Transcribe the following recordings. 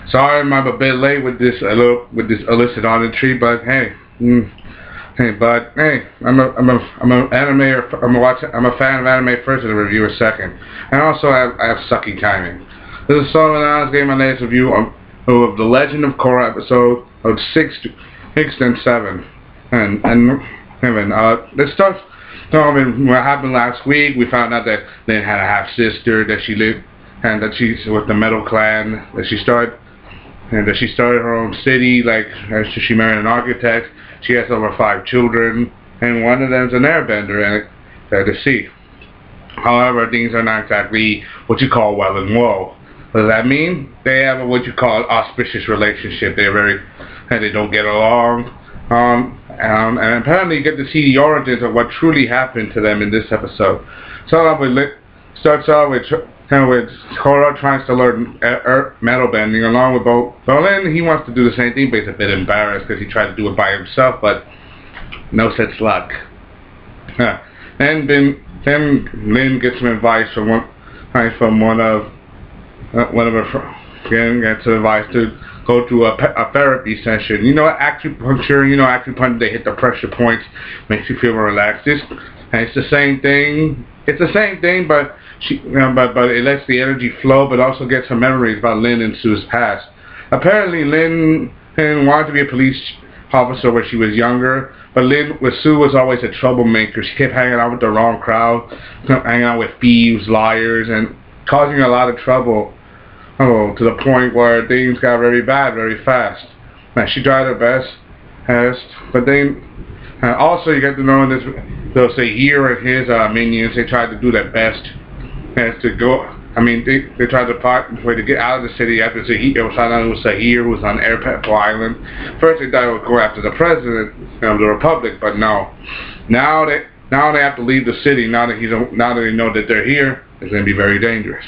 Sorry, I'm a bit late with this illicit auditory, but hey, I'm a anime. I'm a fan of anime first and a reviewer second, and also I have sucky timing. This is Sellavin. I was getting my latest review of the Legend of Korra episode of six and seven, and let's start. What happened last week? We found out that Lynn had a half sister that she lived, and that she's with the Metal Clan. That she started her own city. Like after she married an architect, she has over 5 children, and one of them's an airbender and at the sea. However, things are not exactly what you call well and woe. What does that mean? They have what you call an auspicious relationship. They don't get along. And apparently you get to see the origins of what truly happened to them in this episode. Starts off with Korra tries to learn metal bending along with Bolin. He wants to do the same thing, but he's a bit embarrassed because he tried to do it by himself, but no such luck. Then Lynn gets some advice from one of her friends. Gets advice to go to a therapy session. Acupuncture, they hit the pressure points, makes you feel more relaxed. And it's the same thing. But it lets the energy flow, but also gets some memories about Lynn and Sue's past. Apparently, Lynn wanted to be a police officer when she was younger, but Sue was always a troublemaker. She kept hanging out with the wrong crowd, hanging out with thieves, liars, and causing a lot of trouble. To the point where things got very bad very fast. Now, she tried her best, but then also you get to know in this, they'll say Hir and his minions, they tried to do their best as to go. They tried to get out of the city after it was found out it was Hir who was on Airpetpo Island. First they thought it would go after the president of the republic, but no. Now they have to leave the city. Now that they know that they're here, it's going to be very dangerous.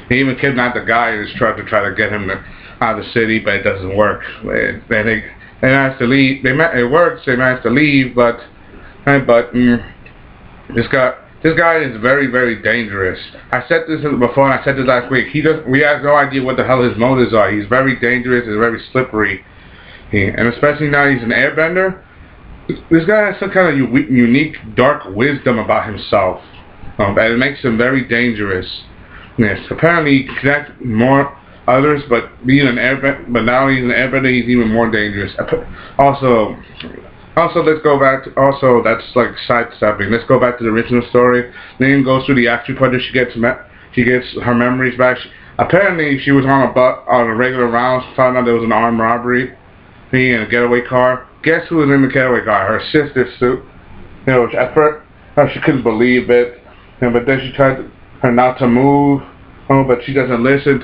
He even kidnapped the guy in his truck to try to get him out of the city, but it doesn't work. They managed to leave. It works. They managed to leave, but this guy is very, very dangerous. I said this before, and I said this last week. We have no idea what the hell his motives are. He's very dangerous and very slippery, and especially now he's an airbender. This guy has some kind of unique, dark wisdom about himself, and it makes him very dangerous. Yes, apparently he can connect more others, but now he's an airbender, he's even more dangerous. Also, let's go back to, that's like sidestepping. Let's go back to the original story. Lynn goes through the acupuncture, she gets her memories back. Apparently she was on a regular rounds, found out there was an armed robbery in a getaway car. Guess who was in the getaway car? Her sister, Sue. At first she couldn't believe it, but then she tried her not to move, but she doesn't listen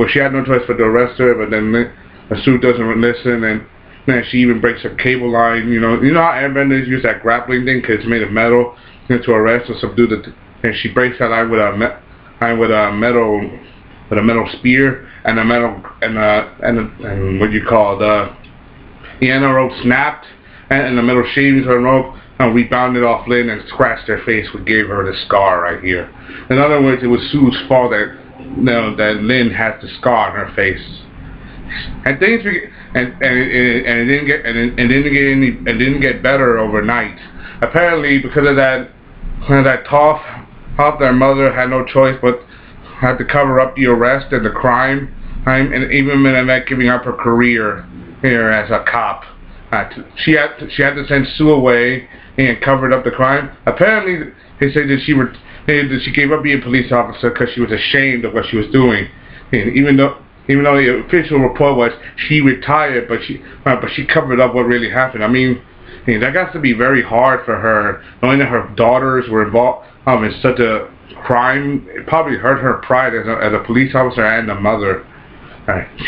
she had no choice but to arrest her, but then Sue doesn't listen, and then she even breaks a cable line. You know how airbenders use that grappling thing because it's made of metal to arrest or subdue and she breaks that line with a metal spear and a metal and what you call the end of the rope snapped, and the metal shavings her rope rebounded off Lynn and scratched her face, which gave her the scar right here. In other words, it was Sue's fault that Lynn had the scar on her face. And things it didn't get better overnight. Apparently, because of that Toph, their mother had no choice but had to cover up the arrest and the crime, and even in that giving up her career here as a cop. She had to send Sue away and covered up the crime. Apparently, they say that she gave up being a police officer because she was ashamed of what she was doing. And even though the official report was she retired, but she covered up what really happened. That got to be very hard for her, knowing that her daughters were involved in such a crime. It probably hurt her pride as a police officer and a mother.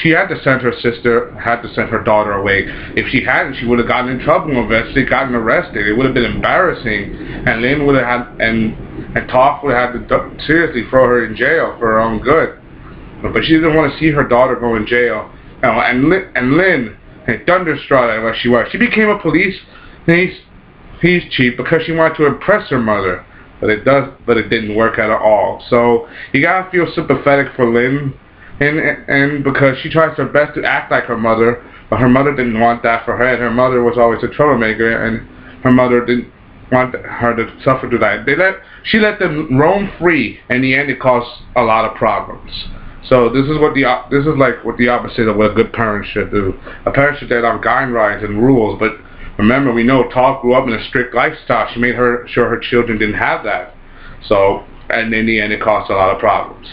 She had to send her daughter away. If she hadn't, she would have gotten in trouble, eventually gotten arrested. It would have been embarrassing, and Lynn would have had, and Toph would have had to seriously throw her in jail for her own good. But she didn't want to see her daughter go in jail. And Lynn, thunderstruck at what she was. She became a police chief because she wanted to impress her mother. But it didn't work out at all. So you gotta feel sympathetic for Lynn. and because she tries her best to act like her mother, but her mother didn't want that for her, and her mother was always a troublemaker, and her mother didn't want her to suffer through that. She let them roam free. In the end, it caused a lot of problems. So this is like what the opposite of what a good parent should do. A parent should set out guidelines and rules, but remember, we know Toph grew up in a strict lifestyle. She made sure her children didn't have that. So, and in the end, it caused a lot of problems.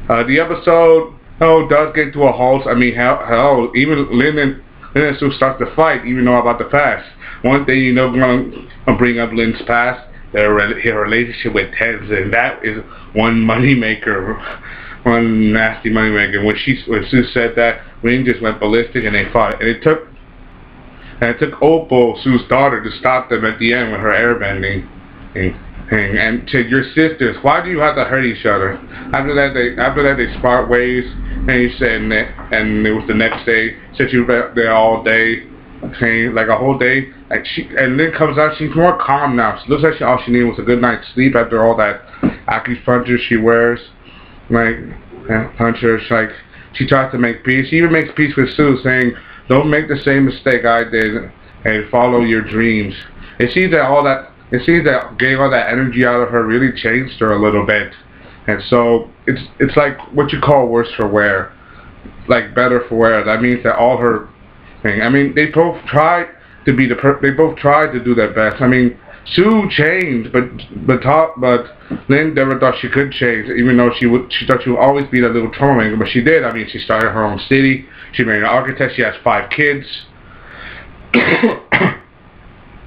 The episode, does get to a halt. I mean, hell, even Lynn and Sue start to fight, even though about the past. One thing you know, I'm gonna bring up Lynn's past, her relationship with Tenzin. That is one moneymaker, one nasty moneymaker. When Sue said that, Lynn just went ballistic and they fought. And it took Opal, Sue's daughter, to stop them at the end with her airbending. And to your sisters, why do you have to hurt each other? After that they part ways, and he said, and it was the next day. Said you were there all day, like a whole day. And Lynn comes out, she's more calm now. She looks like all she needed was a good night's sleep after all that acupuncture she wears, punchers. Like she tries to make peace. She even makes peace with Sue, saying, "Don't make the same mistake I did, and follow your dreams." It seems that getting all that energy out of her really changed her a little bit, and so it's like what you call worse for wear, like better for wear. That means that all her thing. I mean, they both tried to be they both tried to do their best. I mean, Sue changed, but Lynn never thought she could change, even though she thought she would always be that little troublemaker. But she did. I mean, she started her own city. She married an architect. She has 5 kids.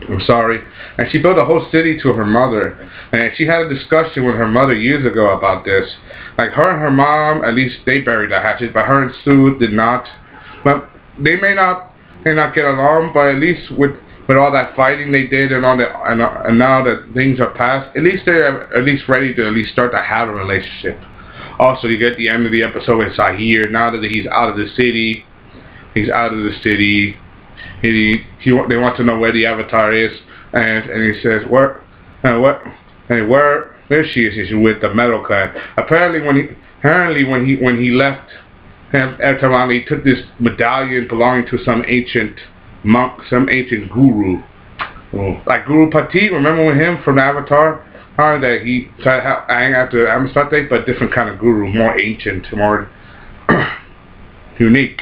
I'm sorry. And she built a whole city to her mother. And she had a discussion with her mother years ago about this. Like her and her mom, at least they buried the hatchet, but her and Sue did not. But they may not get along, but at least with all that fighting they did and all that, and now that things are past, at least they're at least ready to at least start to have a relationship. Also, you get the end of the episode with Sahir. Now that he's out of the city, they want to know where the Avatar is, and he says, where she is? She's with the Metal Clan. Apparently when he left Ertaman, he took this medallion belonging to some ancient monk, some ancient guru, like Guru Pati. Remember him from Avatar? That he tried to hang after Amistad, but different kind of guru, more ancient, more unique.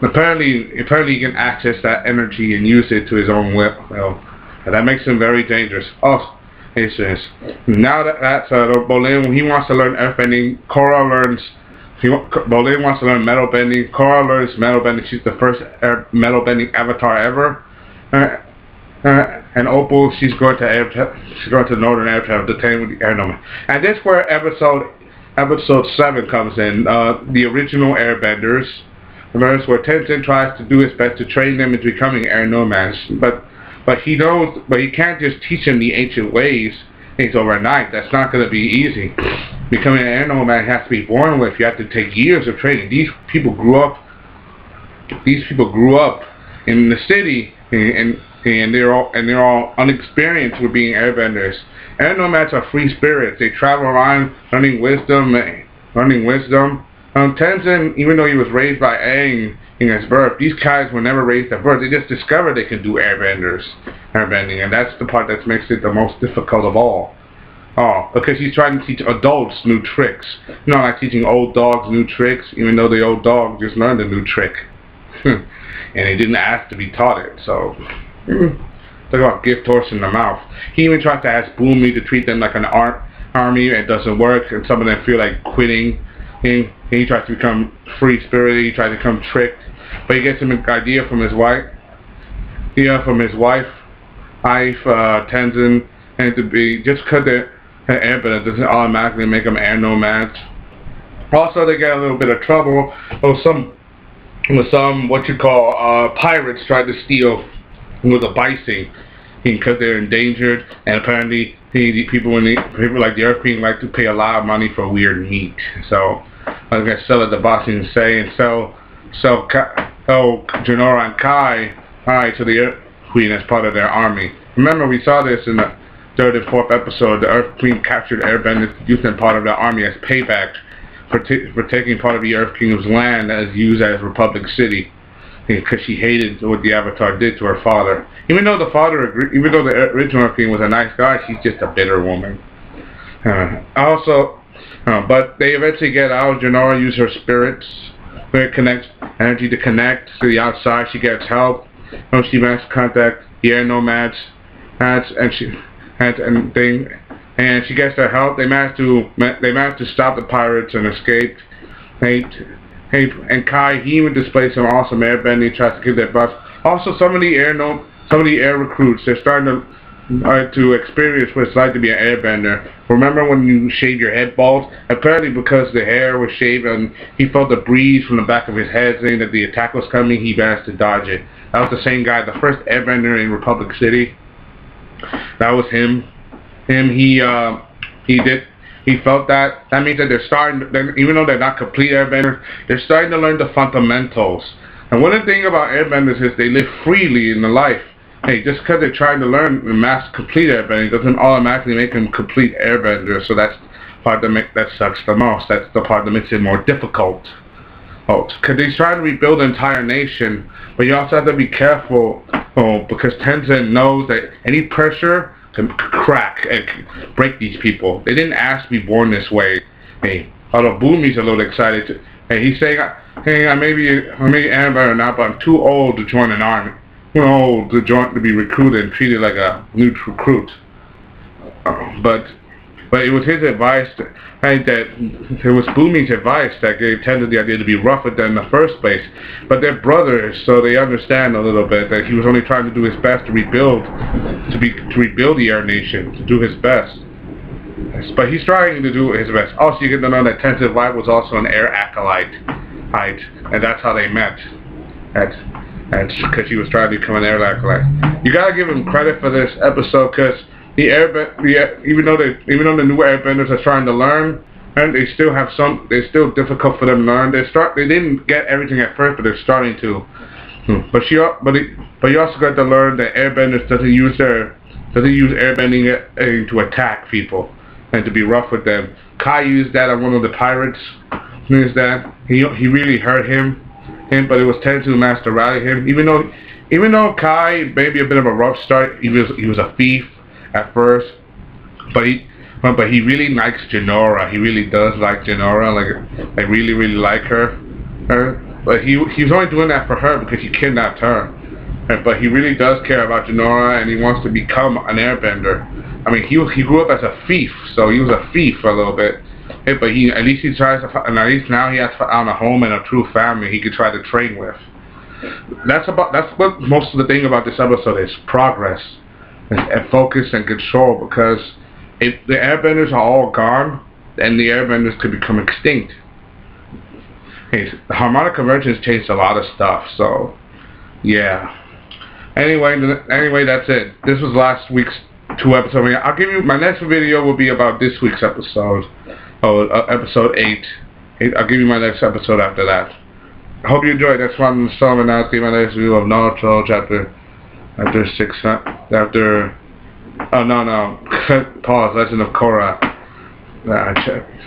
Apparently he can access that energy and use it to his own will. And that makes him very dangerous. Oh, he says, now that's Bolin, he wants to learn earthbending. Bolin wants to learn metal bending. Korra learns metal bending. She's the first metal bending avatar ever. And Opal, she's going to Northern Airtown to train with the Air Nomad. And this is where episode 7 comes in. The original Airbenders. Where Tenzin tries to do his best to train them into becoming air nomads, but he can't just teach them the ancient ways overnight. That's not going to be easy. Becoming an air nomad has to be born with. You have to take years of training. These people grew up in the city, and they're all unexperienced with being airbenders. Air nomads are free spirits. They travel around learning wisdom. Tenzin, even though he was raised by Aang in his birth, these guys were never raised at birth. They just discovered they can do airbending, and that's the part that makes it the most difficult of all. Because he's trying to teach adults new tricks. Like teaching old dogs new tricks, even though the old dog just learned a new trick. And he didn't ask to be taught it, so... Talk about gift horse in the mouth. He even tried to ask Boomy to treat them like an army, and it doesn't work, and some of them feel like quitting. He tries to become free spirited. He tries to become tricked, but he gets an idea from his wife. Tenzin, and to be just because they're airbender doesn't automatically make them air nomads. Also, they get a little bit of trouble. Some pirates tried to steal with a bison because they're endangered, and apparently people like the Earth Queen like to pay a lot of money for weird meat. So I was gonna sell it to Bossing Say and sell Janora and Kai to the Earth Queen as part of their army. Remember, we saw this in the 3rd and 4th episode. The Earth Queen captured airbenders, used them part of their army as payback for taking part of the Earth Kingdom's land as used as Republic City, because she hated what the Avatar did to her father. Even though the original Earth King was a nice guy, she's just a bitter woman. But they eventually get out. Jinora uses her spirits, where it connects energy to connect to the outside. She gets help. She manages to contact the air nomads, and she gets their help. They manage to stop the pirates and escape. And Kai, he even displays some awesome airbending. He tries to get their butts. Also, some of the air recruits, they're starting to experience what it's like to be an airbender. Remember when you shave your head bald? Apparently, because the hair was shaved and he felt the breeze from the back of his head saying that the attack was coming, he managed to dodge it. That was the same guy, the first airbender in Republic City. That was him. He felt that. That means that even though they're not complete airbenders, they're starting to learn the fundamentals. And one of the things about airbenders is they live freely in the life. Hey, just because they're trying to learn complete airbending doesn't automatically make them complete airbenders. So that's part that sucks the most. That's the part that makes it more difficult. Because he's trying to rebuild the entire nation, but you also have to be careful. Because Tenzin knows that any pressure can crack and break these people. They didn't ask to be born this way. Hey, although Bumi's a little excited. He's saying, hey, I may be airbender now, but I'm too old to join an army. Too old to be recruited and treated like a new recruit. But it was his advice that it was Bumi's advice that gave Tenzin the idea to be rough with them in the first place. But they're brothers, so they understand a little bit that he was only trying to do his best to rebuild the Air Nation, to do his best. But he's trying to do his best. Also, you get to know that Tenzin's wife was also an air acolyte, and that's how they met. That's because he was trying to become an air acolyte. You gotta give him credit for this episode, because even though the new airbenders are trying to learn, and it's still difficult for them to learn. They didn't get everything at first, but they're starting to. But you also got to learn that airbenders doesn't use airbending to attack people and to be rough with them. Kai used that on one of the pirates. He really hurt him, but it was Tenzin who managed to rally him. Even though Kai may be a bit of a rough start, he was a thief at first, but he really likes Jinora. He really does like Jinora. I really like her. But he was only doing that for her because he kidnapped her. But he really does care about Jinora, and he wants to become an airbender. I mean, he grew up as a thief, so he was a thief for a little bit. But at least he tries to, and at least now he has found a home and a true family he could try to train with. That's what most of the thing about this episode is: progress and focus and control. Because if the airbenders are all gone, then the airbenders could become extinct. The harmonic convergence changed a lot of stuff. So, yeah. Anyway, that's it. This was last week's 2 episodes. I'll give you my next video will be about this week's episode. Episode 8. I'll give you my next episode after that. I hope you enjoyed. That's why I'm Sellavin. I'll give my next video of Naruto chapter 6. Pause. Legend of Korra.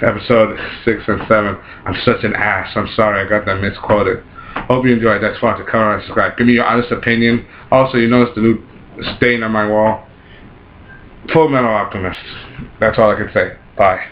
Episode 6 and 7. I'm such an ass. I'm sorry. I got that misquoted. Hope you enjoyed. That's why to comment and subscribe. Give me your honest opinion. Also, you notice the new stain on my wall. Full Metal Alchemist. That's all I can say. Bye.